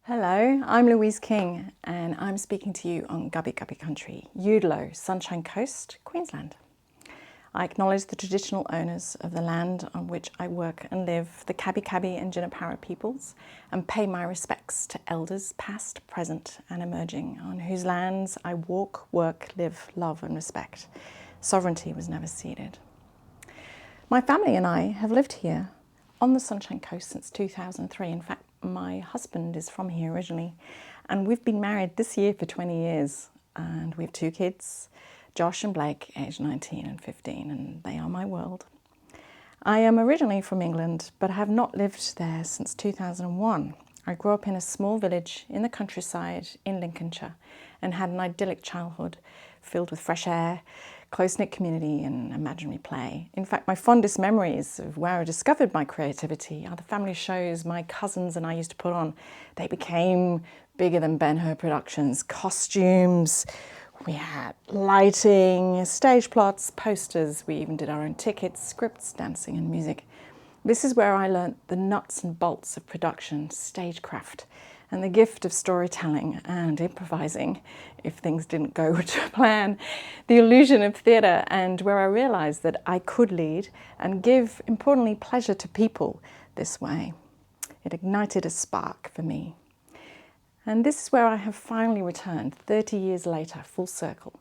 Hello, I'm Louise King and I'm speaking to you on Gubbi Gubbi Country, Udlo, Sunshine Coast, Queensland. I acknowledge the traditional owners of the land on which I work and live, the Kabi Kabi and Jinapara peoples, and pay my respects to elders past, present and emerging, on whose lands I walk, work, live, love and respect. Sovereignty was never ceded. My family and I have lived here on the Sunshine Coast since 2003. In fact, my husband is from here originally, and we've been married this year for 20 years. And we have two kids, Josh and Blake, aged 19 and 15, and they are my world. I am originally from England, but have not lived there since 2001. I grew up in a small village in the countryside in Lincolnshire and had an idyllic childhood filled with fresh air, close-knit community and imaginary play. In fact, my fondest memories of where I discovered my creativity are the family shows my cousins and I used to put on. They became bigger than Ben-Hur Productions. Costumes, we had lighting, stage plots, posters. We even did our own tickets, scripts, dancing and music. This is where I learnt the nuts and bolts of production, stagecraft, and the gift of storytelling and improvising if things didn't go to plan, the illusion of theatre, and where I realised that I could lead and give, importantly, pleasure to people this way. It ignited a spark for me. And this is where I have finally returned, 30 years later, full circle.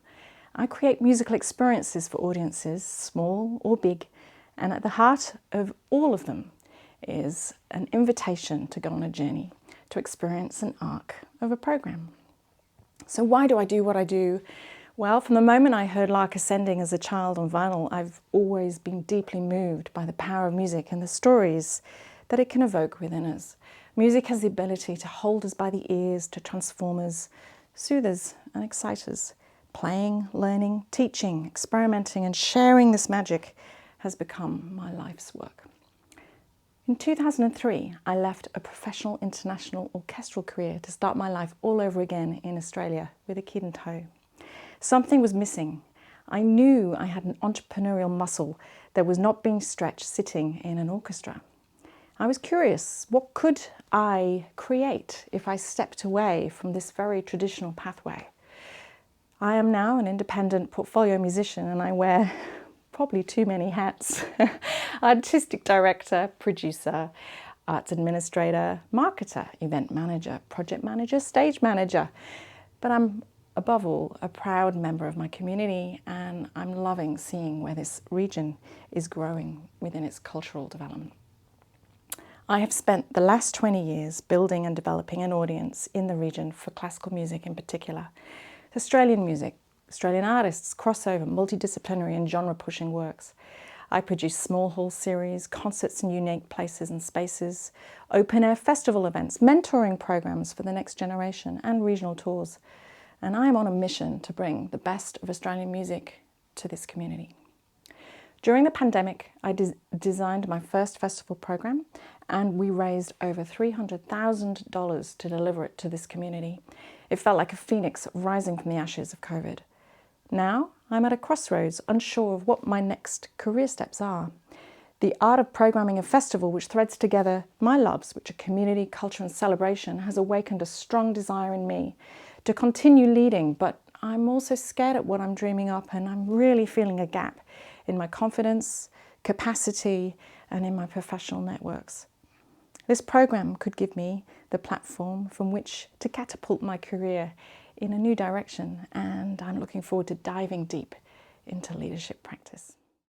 I create musical experiences for audiences, small or big, and at the heart of all of them is an invitation to go on a journey, to experience an arc of a program. So why do I do what I do? Well, from the moment I heard Lark Ascending as a child on vinyl, I've always been deeply moved by the power of music and the stories that it can evoke within us. Music has the ability to hold us by the ears, to transform us, soothe us and excite us. Playing, learning, teaching, experimenting and sharing this magic has become my life's work. In 2003, I left a professional international orchestral career to start my life all over again in Australia with a kid in tow. Something was missing. I knew I had an entrepreneurial muscle that was not being stretched sitting in an orchestra. I was curious, what could I create if I stepped away from this very traditional pathway? I am now an independent portfolio musician and I wear probably too many hats. Artistic director, producer, arts administrator, marketer, event manager, project manager, stage manager. But I'm above all a proud member of my community and I'm loving seeing where this region is growing within its cultural development. I have spent the last 20 years building and developing an audience in the region for classical music in particular, Australian music, Australian artists, crossover, multidisciplinary and genre-pushing works. I produce small hall series, concerts in unique places and spaces, open-air festival events, mentoring programs for the next generation and regional tours. And I am on a mission to bring the best of Australian music to this community. During the pandemic, I designed my first festival program and we raised over $300,000 to deliver it to this community. It felt like a phoenix rising from the ashes of COVID. Now, I'm at a crossroads, unsure of what my next career steps are. The art of programming a festival which threads together my loves, which are community, culture and celebration, has awakened a strong desire in me to continue leading, but I'm also scared at what I'm dreaming up and I'm really feeling a gap in my confidence, capacity and in my professional networks. This program could give me the platform from which to catapult my career in a new direction, and I'm looking forward to diving deep into leadership practice.